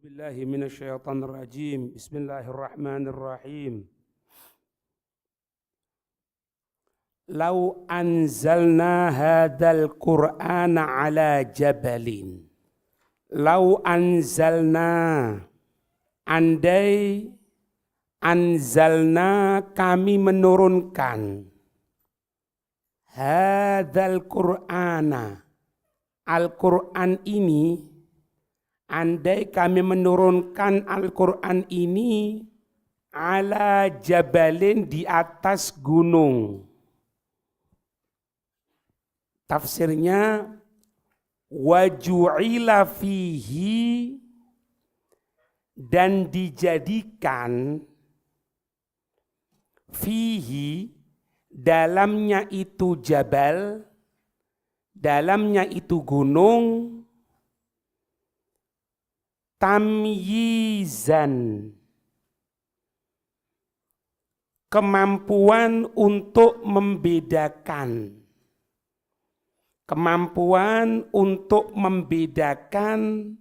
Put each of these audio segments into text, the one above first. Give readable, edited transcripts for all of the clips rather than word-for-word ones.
billahi minasyaitonir rajim. Bismillahirrahmanirrahim. Lau anzalna hadzal Qur'ana ala jabalin. Lau anzalna, andai anzalna kami menurunkan hadzal Qur'ana, Al-Qur'an ini, andai kami menurunkan Al-Qur'an ini ala jabalin, di atas gunung. Tafsirnya waju'ila fihi, dan dijadikan fihi, dalamnya itu jabal, dalamnya itu gunung, tamyizan, kemampuan untuk membedakan, kemampuan untuk membedakan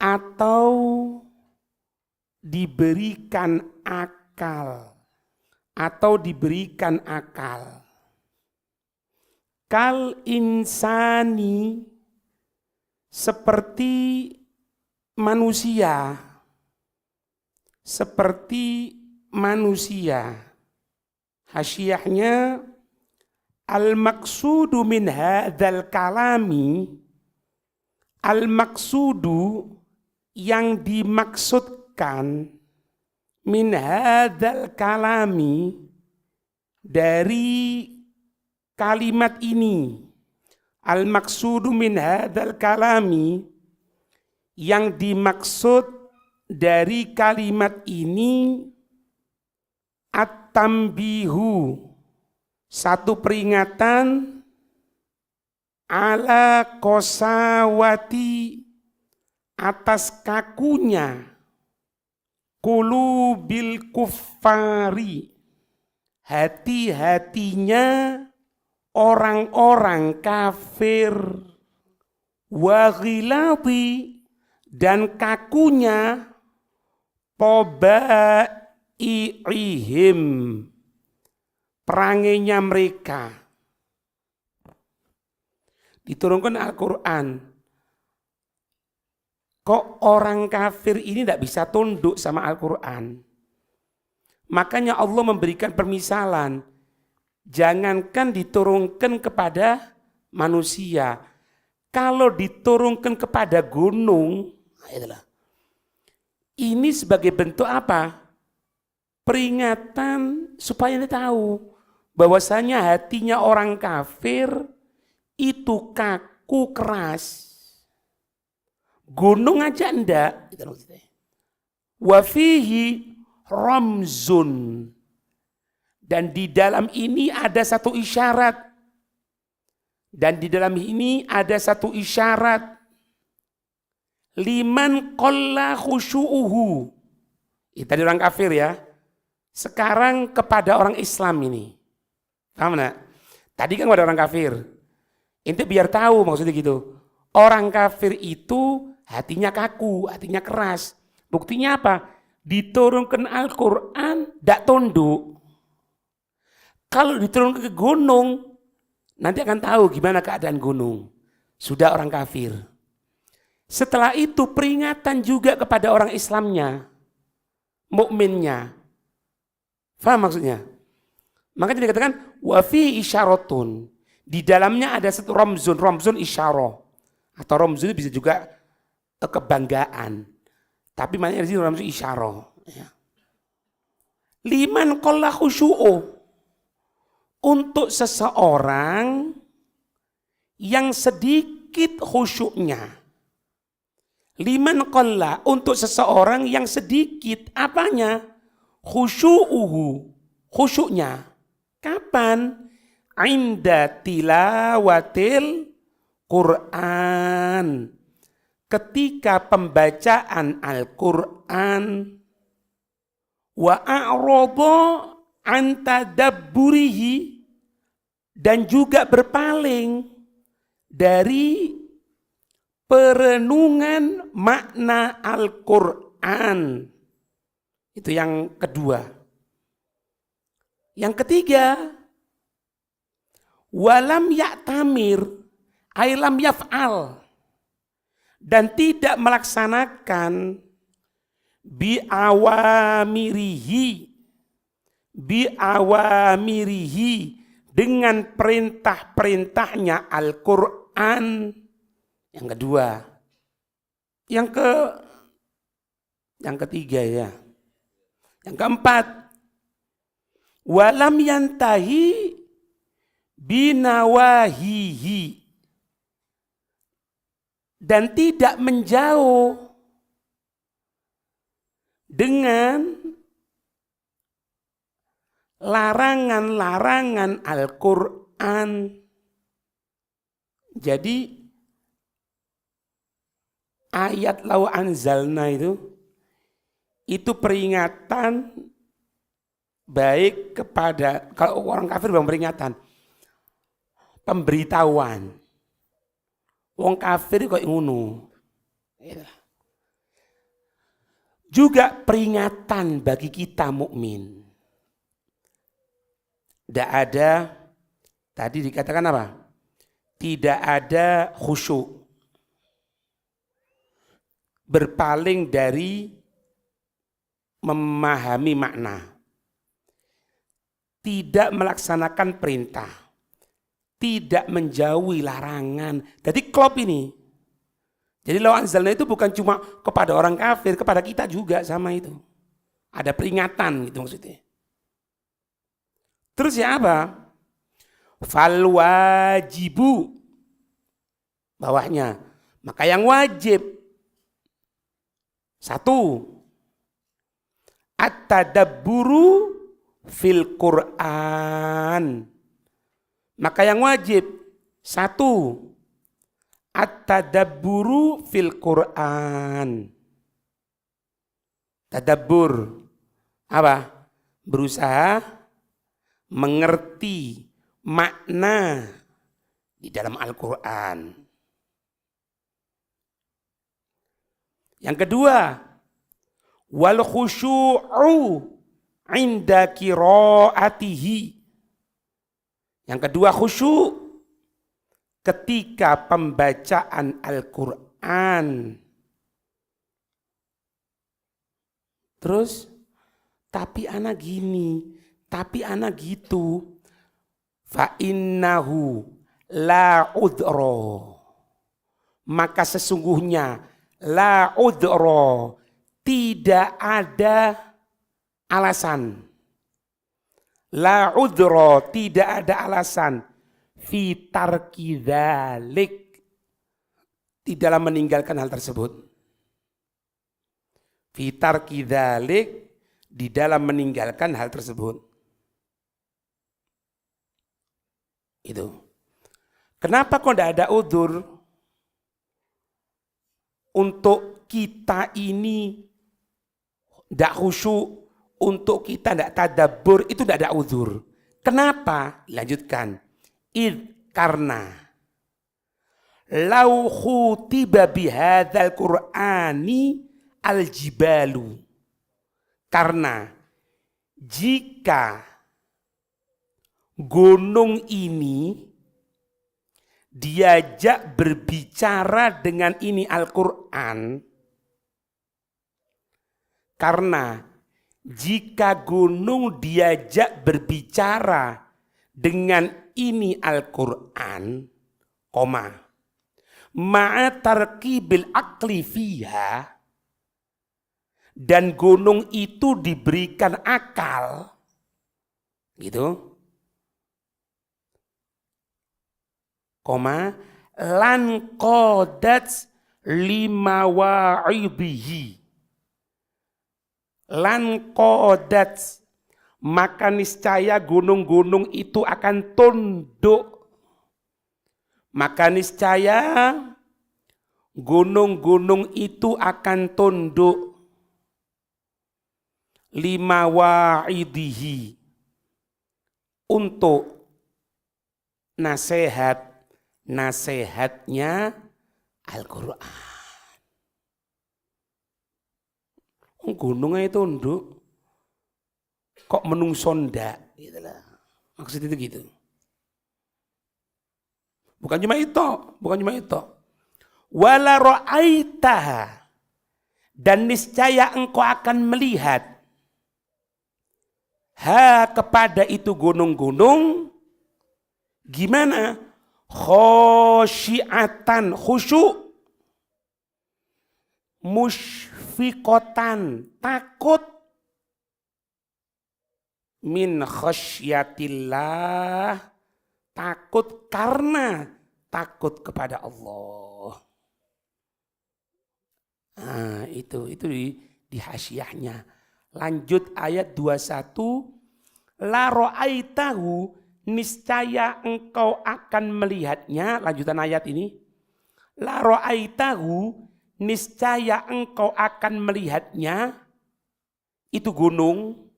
atau diberikan akal, atau diberikan akal. Kal insani, seperti manusia, seperti manusia. Hasyiyahnya al-maqsudu min hadzal kalami, al-maqsudu, yang dimaksudkan, min hadzal kalami, dari kalimat ini. Al-maqsudu min hadzal kalami, yang dimaksud dari kalimat ini, at-tambihu, satu peringatan, ala qasawati, atas kakunya, qulubil kuffari, hati-hatinya orang-orang kafir, wa ghilati, dan kakunya, tabai'ihim, perangainya mereka. Diturunkan Al-Quran. Kok orang kafir ini tidak bisa tunduk sama Al-Quran? Makanya Allah memberikan permisalan. Jangankan diturunkan kepada manusia, kalau diturunkan kepada gunung, ini sebagai bentuk apa? Peringatan supaya dia tahu bahwasanya hatinya orang kafir itu kaku, keras. Gunung aja enggak. Wa fihi ramzun, dan di dalam ini ada satu isyarat. Dan di dalam ini ada satu isyarat. Liman qalla khusyu'uhu. Itu tadi orang kafir ya. Sekarang kepada orang Islam ini. Paham enggak? Tadi kan ada orang kafir. Itu biar tahu maksudnya gitu. Orang kafir itu hatinya kaku, hatinya keras. Buktinya apa? Diturunkan Al-Quran, tidak tunduk. Kalau diturunkan ke gunung, nanti akan tahu gimana keadaan gunung. Sudah orang kafir. Setelah itu peringatan juga kepada orang Islamnya, mukminnya. Faham maksudnya? Makanya dikatakan wa fi isyaratun. Di dalamnya ada satu ramzun, ramzun isyarah. Atau ramzun bisa juga kebanggaan. Tapi maknanya di sini ramzun isyarah. Ya. Liman qalla khusyu'u, untuk seseorang yang sedikit khusyuknya. Liman qalla, untuk seseorang yang sedikit apanya? Khusyu'uhu, khusyuknya. Kapan? Inda tilawatil Quran, ketika pembacaan Al-Quran. Wa a'rada an tadabburihi, dan juga berpaling dari perenungan makna Al-Quran. Itu yang kedua. Yang ketiga, walam ya'tamir ay lam yaf'al, dan tidak melaksanakan biawamirihi dengan perintah-perintahnya Al-Quran. Yang kedua. Yang ketiga ya. Yang keempat, walam yantahi binawahihi, dan tidak menjauh dengan larangan-larangan Al-Quran. Jadi ayat lau anzalna itu peringatan baik kepada, kalau orang kafir bang peringatan, pemberitahuan. Wong kafir kok ngono. Juga peringatan bagi kita mukmin. Tidak ada, tadi dikatakan apa? Tidak ada khusyuk. Berpaling dari memahami makna. Tidak melaksanakan perintah. Tidak menjauhi larangan. Jadi klop ini. Jadi lau anzalna itu bukan cuma kepada orang kafir, kepada kita juga sama itu. Ada peringatan gitu maksudnya. Terus ya apa? Fal wajibu, bawahnya. Maka yang wajib, satu, at-tadabburu fil Qur'an. Maka yang wajib, satu, at-tadabburu fil Qur'an. Tadabbur apa? Berusaha mengerti makna di dalam Al-Quran. Yang kedua, wal khusyu'u inda qiraatihi. Yang kedua, khusyuk ketika pembacaan Al-Quran. Terus, tapi anak gini, tapi anak gitu. Fa innahu la udro. Maka sesungguhnya la udro, tidak ada alasan. La udro, tidak ada alasan. Fi tarki dzalik, di dalam meninggalkan hal tersebut. Fi tarki dzalik, di dalam meninggalkan hal tersebut. Itu. Kenapa kok tidak ada udzur? Untuk kita ini tidak khusyuk, untuk kita tidak tadabbur, itu tidak ada udzur. Kenapa? Lanjutkan. Karena lau khutiba bihadzal Qur'ani al-jibalu. Karena jika gunung ini diajak berbicara dengan ini Al-Quran, karena jika gunung diajak berbicara dengan ini Al-Quran, ma'a tarkibil akli fiha, dan gunung itu diberikan akal, gitu, lan qadat lima wa'ibihi, lan qadat, maka niscaya gunung-gunung itu akan tunduk. Maka niscaya gunung-gunung itu akan tunduk. Lima wa'idihi, untuk nasihatnya Al-Quran. Gunungnya itu tunduk, kok menungso ndak, gitu lah. Maksud itu gitu. Bukan cuma itu. Wala ra'aitaha, dan niscaya engkau akan melihat kepada itu gunung-gunung gimana? Khosyiatan, khusyuk, musyfiqatan, takut, min khasyatillah, takut karena takut kepada Allah. Nah, itu di hasyiahnya. Lanjut ayat 21, la ra'aitahu, niscaya engkau akan melihatnya. Lanjutan ayat ini, la ra'aitahu, niscaya engkau akan melihatnya, itu gunung.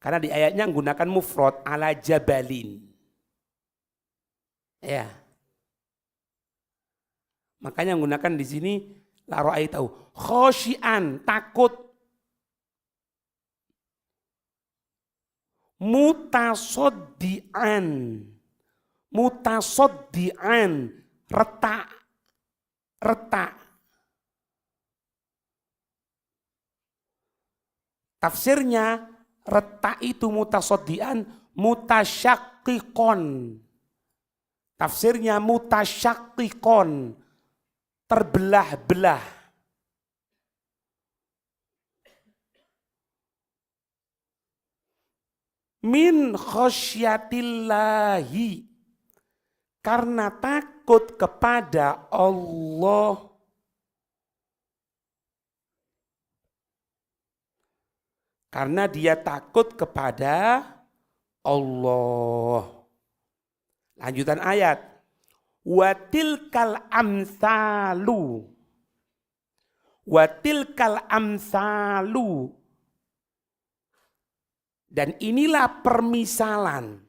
Karena di ayatnya menggunakan mufrad, ala jabalin. Ya. Makanya menggunakan di sini la ra'aitahu, khosyian, takut, mutasoddian, retak. Tafsirnya retak itu mutasoddian, mutasyakikon. Tafsirnya mutasyakikon, terbelah-belah. Min khasyatillahi, karena takut kepada Allah. Karena dia takut kepada Allah. Lanjutan ayat. Watilkal amsalu. Dan inilah permisalan.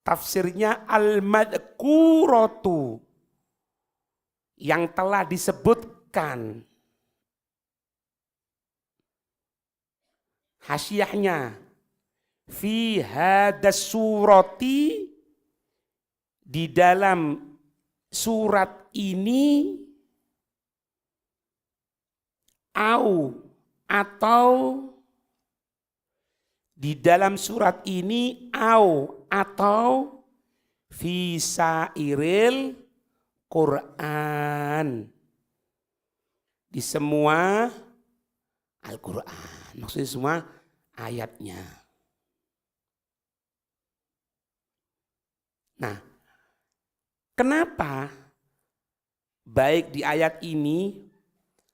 Tafsirnya al-madkuratu, yang telah disebutkan. Hasyiahnya, fi hadas surati, di dalam surat ini, atau di dalam surat ini, atau fi sairil Quran, di semua Al-Quran, maksudnya semua ayatnya. Nah, kenapa baik di ayat ini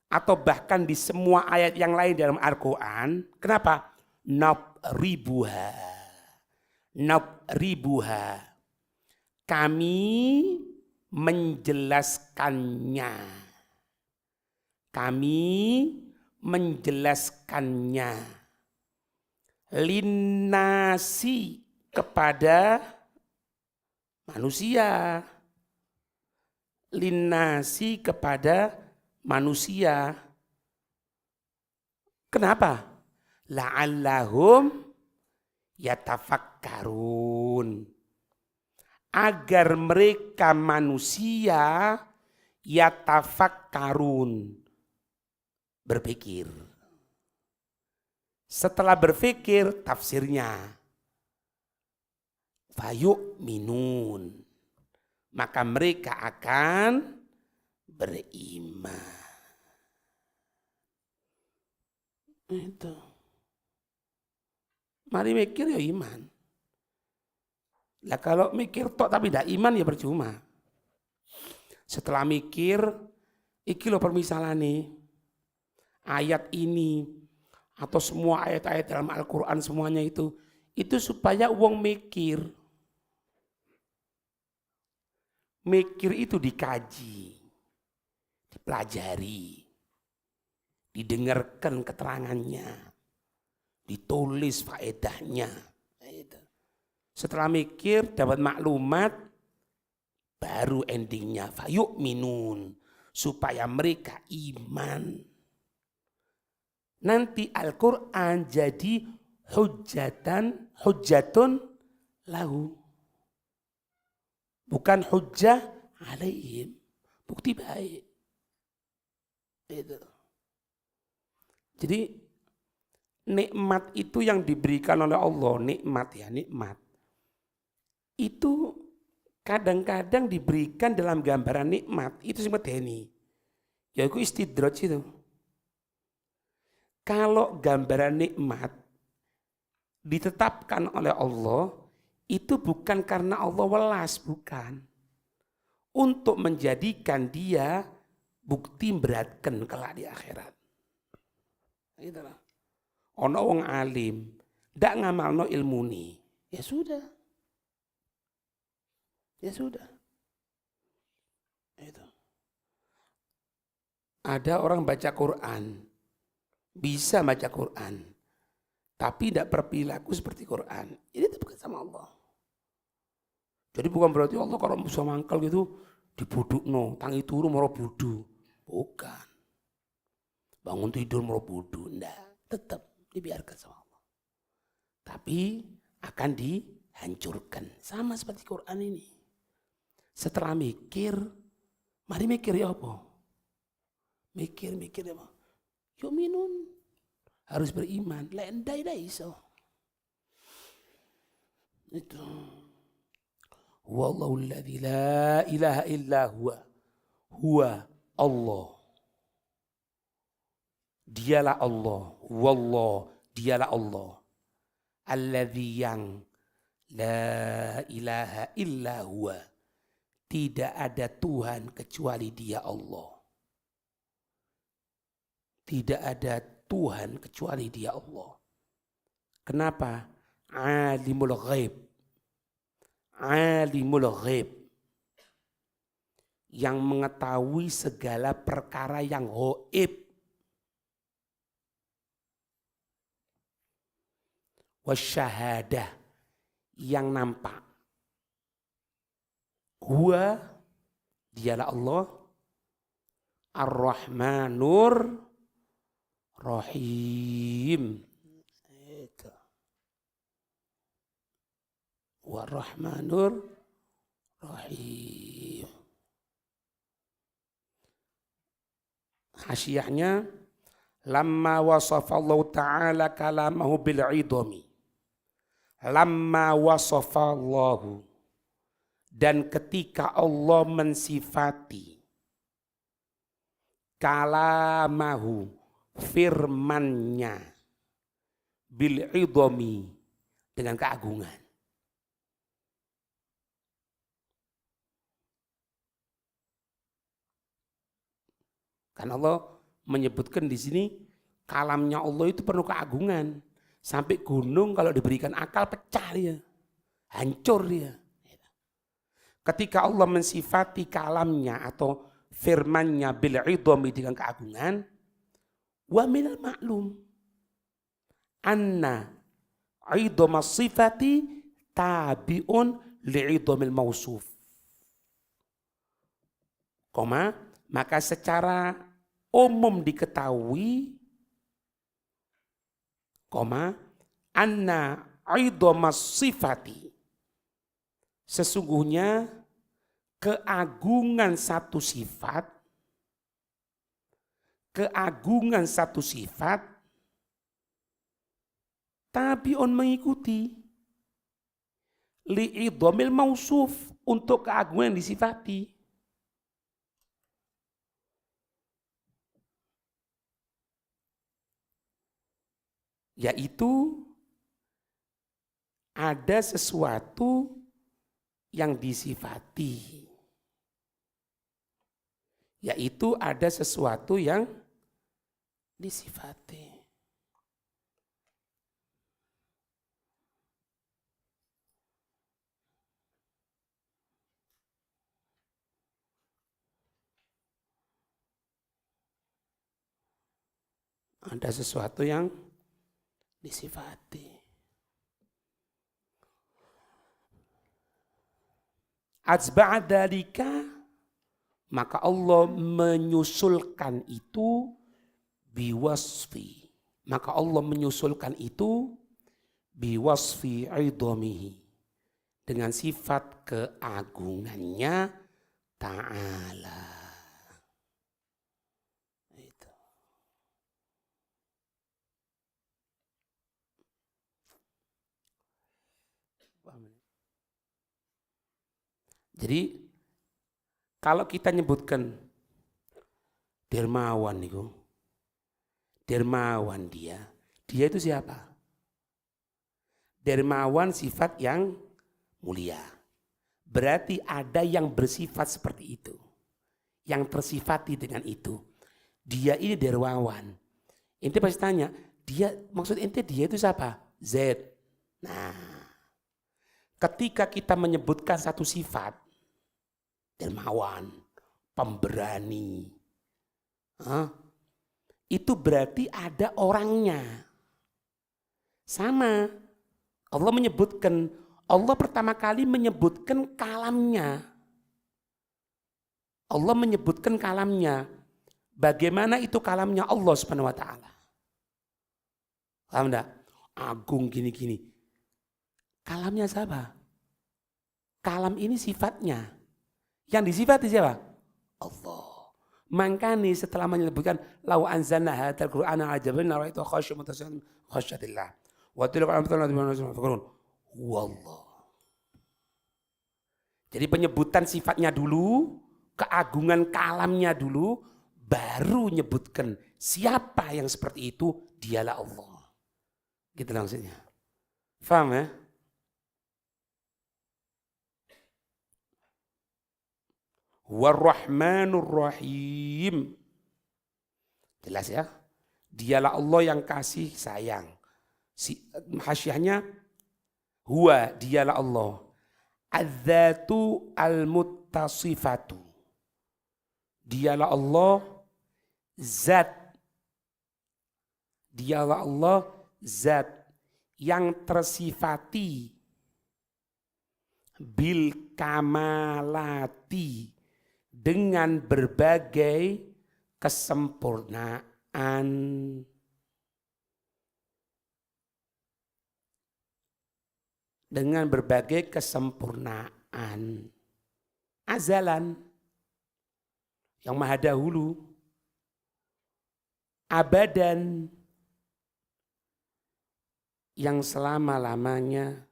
atau bahkan di semua ayat yang lain dalam Al-Quran, kenapa? Nabribuha, kami menjelaskannya. Linnasi, kepada manusia. Kenapa? La'allahum yatafakkarun, agar mereka manusia yatafakkarun, berpikir. Setelah berpikir, tafsirnya fayu'minun, maka mereka akan beriman. Itu. Mari mikir ya iman. Lah kalau mikir tok tapi tidak iman ya percuma. Setelah mikir, iki lo permisalane, ayat ini atau semua ayat-ayat dalam Al-Quran semuanya itu supaya uang mikir. Mikir itu dikaji, dipelajari, didengarkan keterangannya, ditulis faedahnya. Setelah mikir dapat maklumat, Baru endingnya fayu'minun, supaya mereka iman. Nanti Al-Quran jadi hujjatun lahu. Bukan hujjah alaihim. Bukti baik. Itu. Jadi nikmat itu yang diberikan oleh Allah, nikmat. Itu kadang-kadang diberikan dalam gambaran nikmat. Itu seperti ini. Ya itu istidraj itu. Kalau gambaran nikmat ditetapkan oleh Allah, itu bukan karena Allah welas, bukan. Untuk menjadikan dia bukti beratkan kelak di akhirat. Itulah. Ono wong alim, ndak ngamalno ilmuni. Ya sudah. Itu. Ada orang baca Quran, bisa baca Quran, tapi tidak berperilaku seperti Quran. Ini bukan sama Allah. Jadi bukan berarti Allah kalau musuh mangkal gitu dibudukno, tangi turu moro budu. Bukan. Bangun tidur moro budu, enggak. Tetap dibiarkan sama Allah. Tapi akan dihancurkan. Sama seperti Quran ini. Setelah mikir, mari mikir ya apa? Mikir ya apa? Yuk minun. Harus beriman. Lendai iso. Itu. Wallahu alladzi la ilaha illa huwa. Huwa Allah. Dialah Allah. Wallah. Dialah Allah. Alladzi yang la ilaha illa huwa. Tidak ada Tuhan kecuali Dia Allah. Tidak ada Tuhan kecuali Dia Allah. Kenapa? Alimul ghaib. Alimul ghaib. Yang mengetahui segala perkara yang ghaib. Wasyahadah. Yang nampak. Huwa, dialah Allah, Ar-Rahmanur Rahim. Ar-Rahmanur Rahim. Hasyiahnya, lamma wasafallahu ta'ala kalamahu bil'idhami. Lamma wasafallahu. Dan ketika Allah mensifati kalamahu, firmannya, bil'idhami, dengan keagungan. Kan Allah menyebutkan di sini kalamnya Allah itu penuh keagungan. Sampai gunung kalau diberikan akal pecah dia. Hancur dia. Ketika Allah mensifati kalamnya atau firmannya bil'idhami dengan keagungan, wa minal ma'lum anna 'idhama sifati tabi'un li'idhamil mausuf. Maka secara umum diketahui, anna 'idhama sifati, sesungguhnya keagungan satu sifat tabi'un mengikuti li'idhamil mausuf, untuk keagungan yang disifati. Yaitu ada sesuatu yang disifati. Yaitu ada sesuatu yang disifati. Ada sesuatu yang disifati. Atsba'adalika, maka Allah menyusulkan itu biwasfi. Maka Allah menyusulkan itu biwasfi idhamihi, dengan sifat keagungannya ta'ala. Itu. Jadi kalau kita nyebutkan dermawan itu, dermawan dia itu siapa? Dermawan sifat yang mulia. Berarti ada yang bersifat seperti itu, yang tersifati dengan itu. Dia ini dermawan. Ente pasti tanya, dia maksud ente dia itu siapa? Z. Nah, ketika kita menyebutkan satu sifat, dermawan, pemberani, itu berarti ada orangnya. Sama, Allah menyebutkan, Allah pertama kali menyebutkan kalamnya. Allah menyebutkan kalamnya. Bagaimana itu kalamnya Allah Subhanahu wa taala? Paham enggak? Agung gini-gini. Kalamnya siapa? Kalam ini sifatnya. Yang disifati siapa? Allah. Makanya setelah menyebutkan lau anzalna hadzal qur'ana ala jabalin la ra'aytahu khashi'an mutasaddian khasyatillah. Wa tilka al-amthal wallah. Jadi penyebutan sifatnya dulu, keagungan kalamnya dulu, baru nyebutkan siapa yang seperti itu, dialah Allah. Gitu maksudnya. Faham ya? War-Rahmanur Rahim. Jelas ya? Dialah Allah yang kasih sayang. Hasyiahnya huwa, dialah Allah. Az-Zatu al-Muttasifatu. Dialah Allah zat. Dialah Allah zat yang tersifati bil kamalati, dengan berbagai kesempurnaan. Dengan berbagai kesempurnaan. Azalan, yang maha dahulu. Abadan, yang selama-lamanya.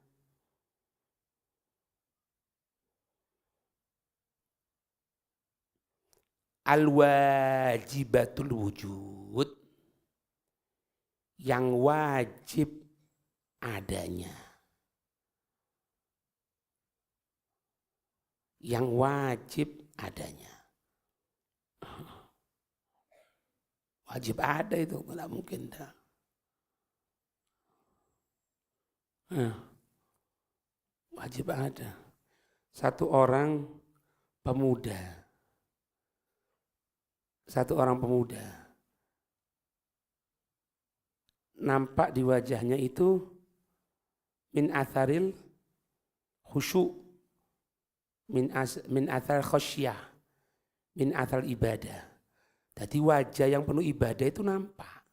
Al-wajibatul wujud, yang wajib adanya. Yang wajib adanya. Wajib ada itu, tidak mungkin dah. Wajib ada. Satu orang pemuda nampak di wajahnya itu min atharil khusyuk, min athar khasyah, min athar ibadah. Jadi wajah yang penuh ibadah itu nampak.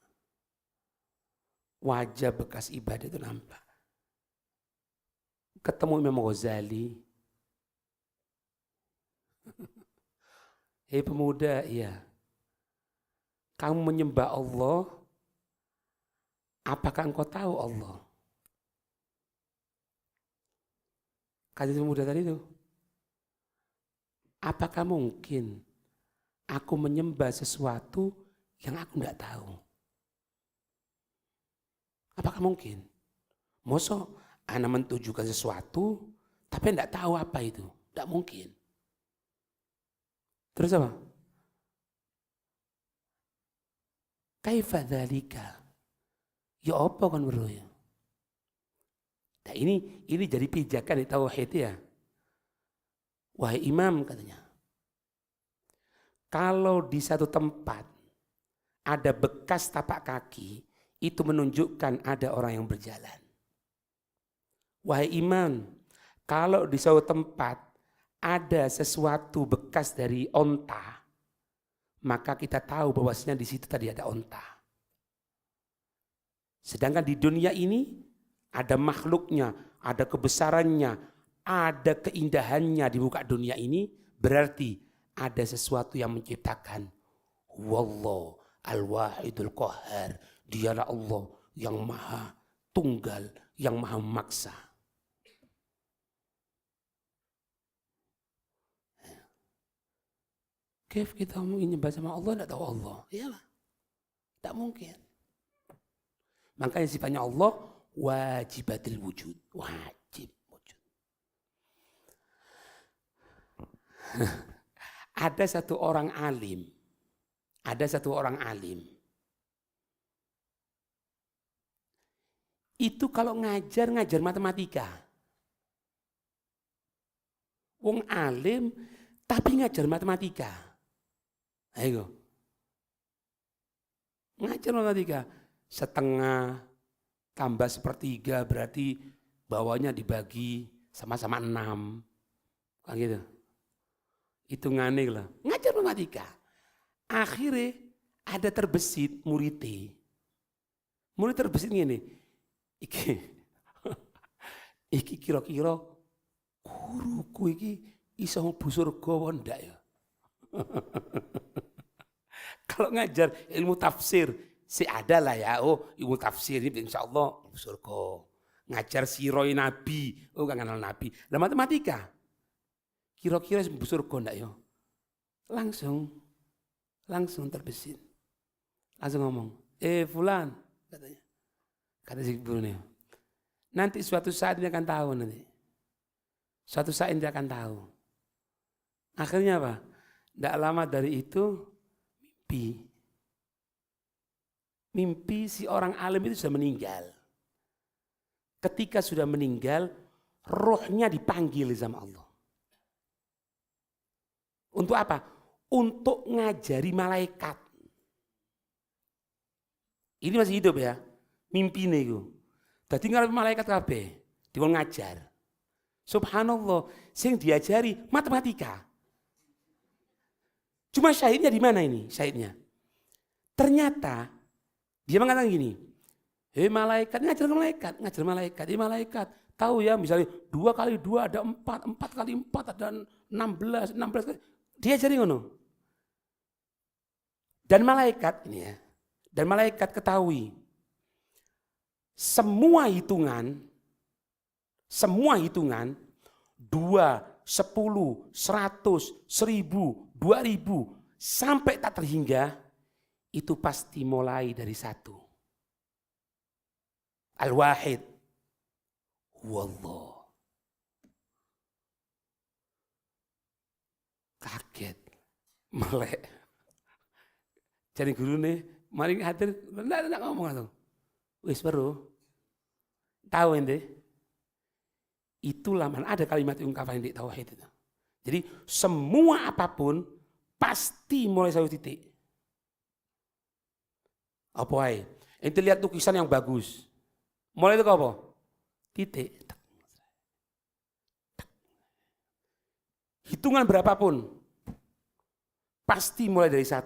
Wajah bekas ibadah itu nampak. Ketemu Imam Ghazali. Hei pemuda, iya. Kamu menyembah Allah, apakah engkau tahu Allah? Kata pemuda tadi itu, apakah mungkin aku menyembah sesuatu yang aku tidak tahu? Apakah mungkin? Masa anak mentujukan sesuatu, tapi tidak tahu apa itu? Tidak mungkin. Terus apa? Kaifa dzalika? Ya apa kan bro ya? Nah ini jadi pijakan di tauhid ya. Wahai imam katanya. Kalau di satu tempat ada bekas tapak kaki, itu menunjukkan ada orang yang berjalan. Wahai imam, kalau di suatu tempat ada sesuatu bekas dari onta, maka kita tahu bahwasanya di situ tadi ada onta. Sedangkan di dunia ini ada makhluknya, ada kebesarannya, ada keindahannya di muka dunia ini, berarti ada sesuatu yang menciptakan. Wallahu al-wahidul qahhar. Dialah Allah yang maha tunggal, yang maha memaksa. Kif kita mau nyembah sama Allah, tidak tahu Allah. Iyalah, tidak mungkin. Makanya sifatnya Allah wajibatul wujud, wajib wujud. Ada satu orang alim, itu kalau ngajar matematika. Wong alim tapi ngajar matematika. Ayo. Ngajar matematika. Setengah tambah sepertiga berarti bawahnya dibagi sama-sama 6. Kan gitu. Hitungannya lah. Ngajar matematika. Akhirnya ada terbesit muridnya. Murid terbesit gini. Iki kira-kira guruku iki iso mlebu surga apa ndak ya? Kalau ngajar ilmu tafsir, si ada lah ya. Oh, ilmu tafsir ini insyaallah mlebu surga. Ngajar siroi nabi, oh gak kenal nabi. Lah matematika. Kira-kira mlebu surga ndak ya? Langsung terbesit. Langsung ngomong, fulan katanya. Kata si guru nih. Nanti suatu saat dia akan tahu nanti. Suatu saat dia akan tahu. Akhirnya apa? Tidak lama dari itu mimpi si orang alim itu sudah meninggal. Ketika sudah meninggal, rohnya dipanggil sama Allah. Untuk apa? Untuk ngajari malaikat. Ini masih hidup ya. Mimpi nih. Dadi ngarep malaikat kabeh, diwong ngajar. Subhanallah, sing diajari matematika. Cuma syahidnya di mana ini? Syahidnya. Ternyata dia mengatakan gini, hei malaikat, ngajar malaikat. Hei malaikat, tahu ya misalnya 2 kali 2 ada 4, 4 kali 4 ada 16 kali. Diajari ngono. Dan malaikat ini ya, dan malaikat ketahui semua hitungan 2, 10, 100, 1000, 2000 sampai tak terhingga itu pasti mulai dari 1. Al-Wahid. Wallah. Kaget. Melek. Jadi guru nih, mari hadir, enggak ngomong atau. Wis baru. Tahu ente? Itulah mana ada kalimat ungkapan di tauhid itu. Jadi semua apapun pasti mulai satu titik. Apa ae? Ente lihat lukisan yang bagus. Mulai itu apa? Titik. Hitungan berapapun pasti mulai dari 1.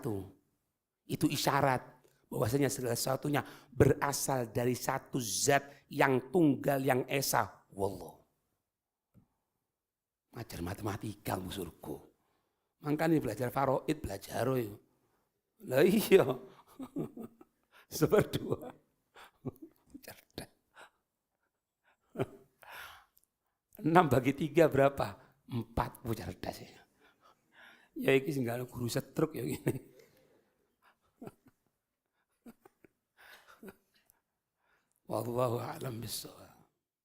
Itu isyarat bahwasanya segala sesuatunya berasal dari satu zat yang tunggal, yang esa. Wallah. Ngajar matematika musurku. Makanya belajar faraid, belajar yo. Lah iya. Seperdua. Cerdas. 6 bagi 3 berapa? 4. Cerdas ya. Ya iki sing gak guru setruk ya gini. Wallahu a'lam bissawab.